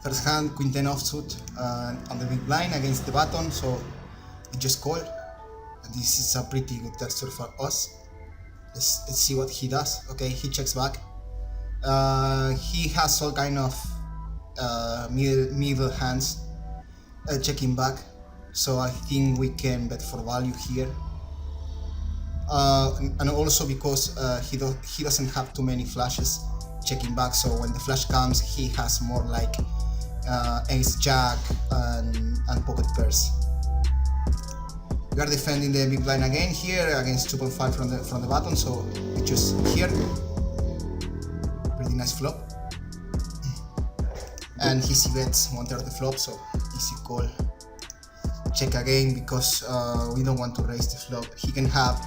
First hand, queen 10 offsuit on the big blind against the button, so we just call. And this is a pretty good texture for us. Let's see what he does. Okay, he checks back. He has all kind of middle hands checking back, so I think we can bet for value here. And also because he doesn't have too many flashes checking back, so when the flash comes he has more like ace jack and pocket pairs. We are defending the big blind again here against 2.5 from the button, so we choose here. Pretty nice flop. And he c-bets 1/3 of the flop, so easy call. Check again because we don't want to raise the flop. He can have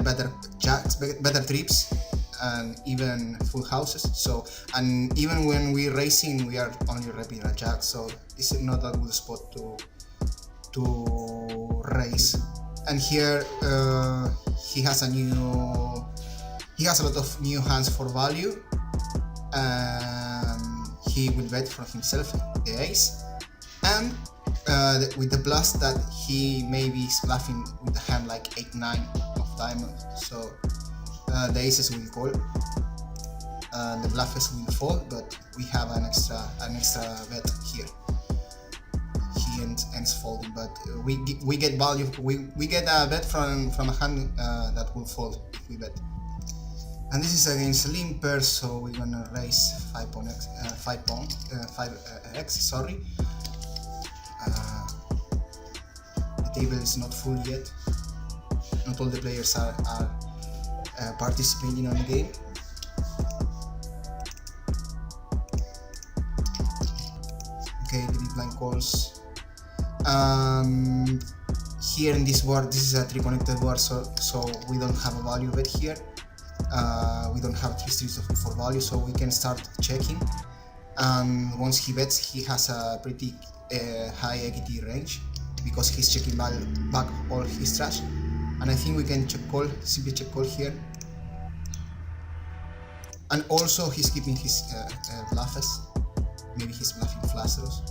better jacks, better trips, and even full houses. So, and even when we're racing, we are only repping a jack, so it's not a good spot to raise. And here he has a lot of new hands for value, and he will bet for himself the ace, and with the plus that he maybe is bluffing with a hand like 8-9 of diamonds, so the aces will call, the bluffs will fall, but we have an extra bet here. He ends folding, but we get value. We get a bet from a hand that will fold if we bet. And this is against a limper, so we're gonna raise 5x. Sorry. The table is not full yet. Not all the players are participating on the game. Okay, the big blind calls. Here in this board, this is a 3 connected board, so we don't have a value bet here. We don't have 3 streets for value, so we can start checking. And once he bets, he has a pretty high equity range because he's checking back all his trash. And I think we can check call, simply check call here. And also he's keeping his bluffs. Maybe he's bluffing flush draws.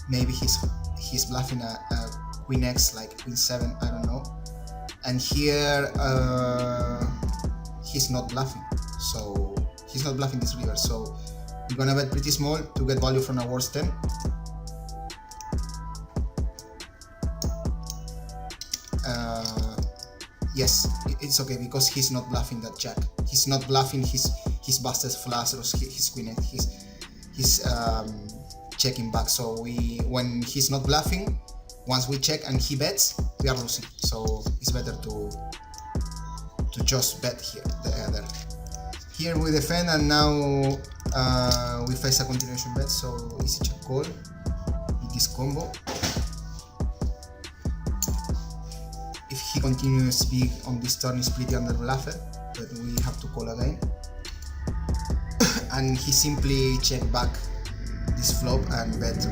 Maybe he's bluffing a queen X, like queen 7, I don't know. And here he's not bluffing, so he's not bluffing this river, so we're gonna bet pretty small to get value from a worst 10. Yes, it's okay because he's not bluffing that jack. He's not bluffing his busted flush or his queen X. He's checking back. So when he's not bluffing, once we check and he bets, we are losing. So it's better to just bet here. Here we defend, and now we face a continuation bet. So easy check call in this combo. If he continues big on this turn, it's pretty under bluffed, but we have to call again. And he simply check back this flop and bet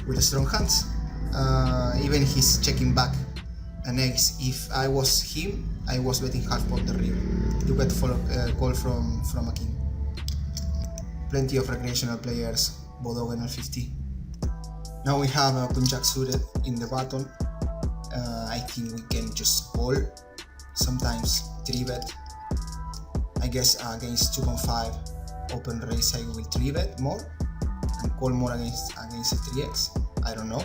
with strong hands. Even he's checking back an ace. If I was him, I was betting half pot the river to get call from a king. Plenty of recreational players, Bodog NL50. Now we have a queen jack suited in the button. I think we can just call, sometimes 3-bet. I guess against 2.5 open raise I will 3-bet more and call more against a 3x. I don't know.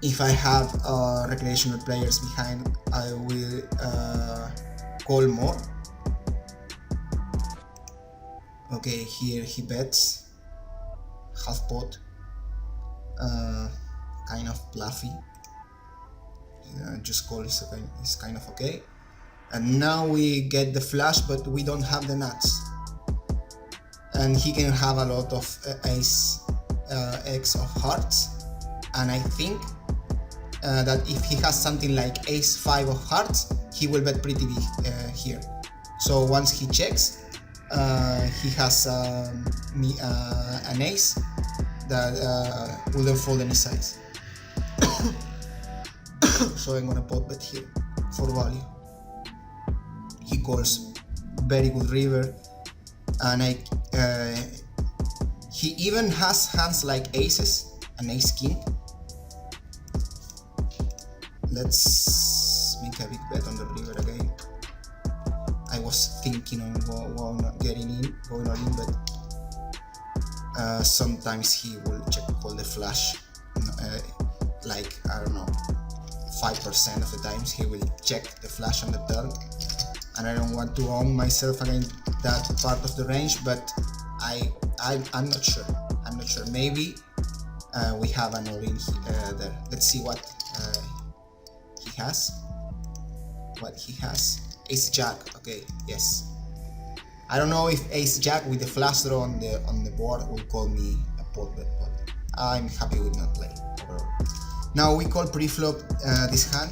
If I have recreational players behind, I will call more. Okay, here he bets half pot, kind of bluffy. Just call is kind of okay. And now we get the flush, but we don't have the nuts. And he can have a lot of ace X of hearts. And I think that if he has something like ace 5 of hearts, he will bet pretty big here. So once he checks, he has an ace that wouldn't fold any size. So I'm gonna pot bet here for value. He calls. very good river, and he even has hands like aces and ace king. Let's make a big bet on the river again. I was thinking on going all in, but sometimes he will check call the flush. Like, I don't know, 5% of the times he will check the flush on the turn, and I don't want to own myself against that part of the range, but I'm not sure. Maybe we have an all-in there. Let's see what he has. Ace jack. Okay, yes. I don't know if ace jack with the flush draw on the board will call me a pot bet, but I'm happy with not playing overall. Now we call pre-flop this hand.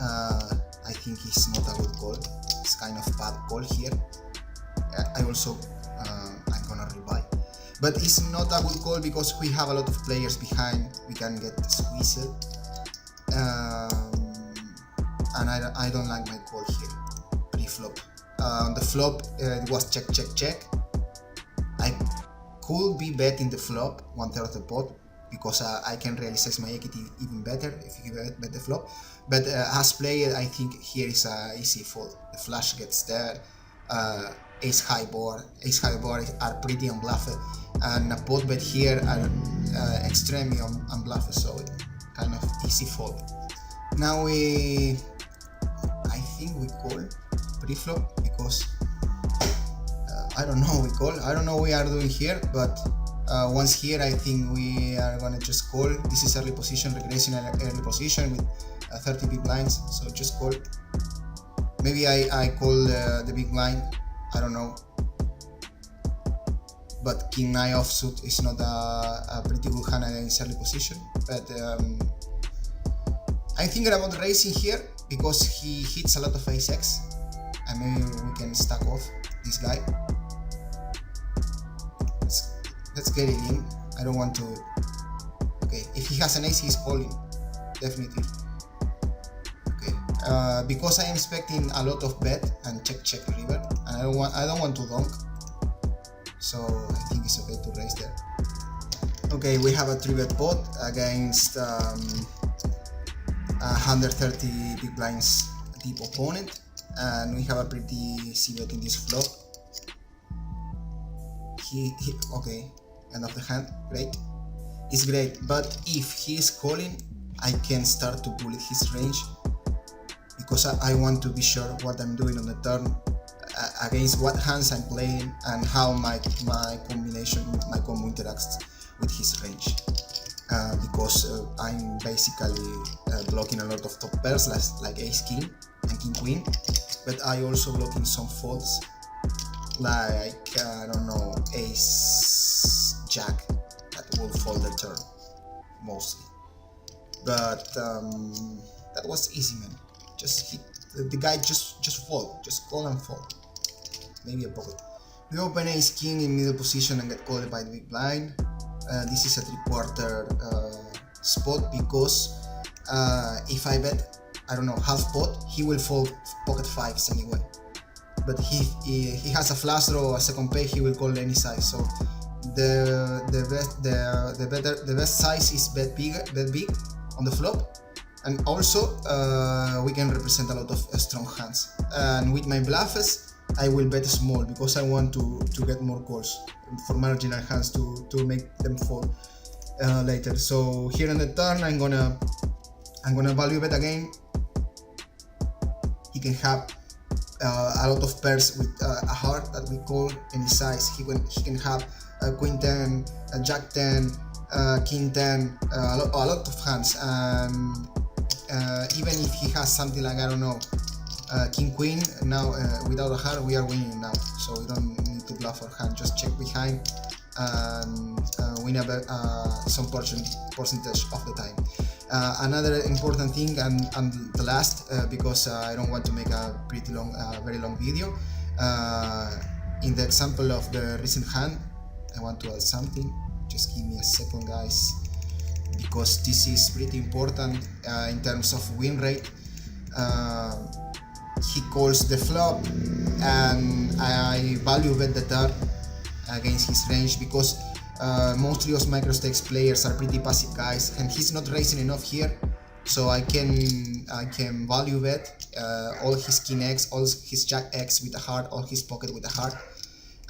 I think it's not a good call. It's kind of bad call here. I also I'm gonna rebuy, but it's not a good call because we have a lot of players behind. We can get squeezed, and I don't like my call here. Pre-flop. On the flop, it was check. I could be betting the flop 1/3 of the pot, because I can realize my equity even better if you bet the flop. But as player, I think here is a easy fold. The flush gets there. Ace high board are pretty unbluffed, and a pot bet here are extremely unbluffed, so kind of easy fold. Now I think we call pre-flop because I don't know what we are doing here, but once here I think we are gonna just call. This is early position, regression early position with 30 big blinds, so just call. Maybe I call the big blind, I don't know, but king 9 offsuit is not a pretty good hand against early position, but I'm thinking about raising here because he hits a lot of ace-x, and maybe we can stack off this guy. Let's get it in. I don't want to. Okay, if he has an ace, he's calling, definitely. Okay, because I am expecting a lot of bet and check river, and I don't want to donk, so I think it's okay to raise there. Okay, we have a 3-bet pot against 130 big blinds deep opponent, and we have a pretty c-bet in this flop. Okay, end of the hand, great. It's great, but if he is calling, I can start to bullet his range, because I want to be sure what I'm doing on the turn, against what hands I'm playing, and how my combo interacts with his range. Because I'm basically blocking a lot of top pairs like ace king and king queen, but I also blocking some folds like I don't know, ace jack that will fold the turn mostly. But that was easy, man. Just hit the guy, just fold, just call and fold. Maybe a pocket. We open ace king in middle position and get called by the big blind. This is a 3/4 spot, because if I bet, I don't know, half pot, he will fold pocket 5s anyway. But he has a flush draw, a second pair, he will call any size. So the best size is bet big on the flop, and also we can represent a lot of strong hands. And with my bluffs, I will bet small because I want to get more calls for marginal hands to make them fold later. So here on the turn, I'm gonna value bet again. He can have a lot of pairs with a heart that we call any size. He can have a queen 10, a jack 10, king 10, a lot of hands, and even if he has something like, I don't know, king queen, now without a heart we are winning now, so we don't need to bluff our hand, just check behind and win some percentage of the time. Another important thing, and the last, because I don't want to make a pretty long, very long video, in the example of the recent hand, I want to add something. Just give me a second, guys, because this is pretty important in terms of win rate. He calls the flop, and I value bet the turn against his range because mostly those microstakes players are pretty passive guys, and he's not raising enough here, so I can value bet all his king X, all his jack X with a heart, all his pocket with a heart.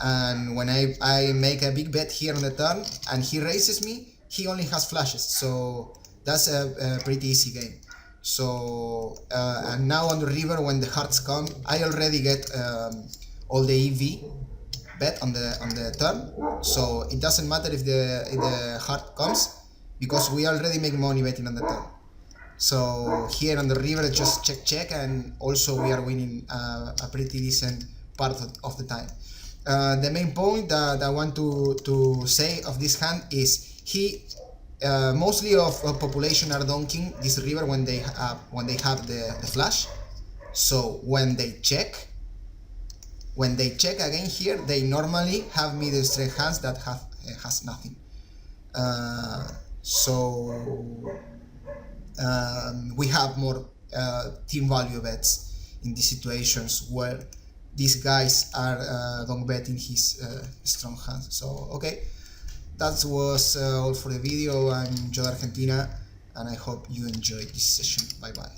And when I make a big bet here on the turn and he raises me, he only has flashes, so that's a pretty easy game. So and now on the river, when the hearts come, I already get all the EV bet on the turn, so it doesn't matter if the heart comes because we already make money betting on the turn. So here on the river, just check, and also we are winning a pretty decent part of the time. The main point that I want to say of this hand is he mostly of population are donking this river when they have the flash. So when they check again here, they normally have middle straight hands that has nothing. We have more team value bets in these situations where these guys are don't betting his strong hands. So okay, that was all for the video. I'm Joe Argentina, and I hope you enjoyed this session. Bye bye.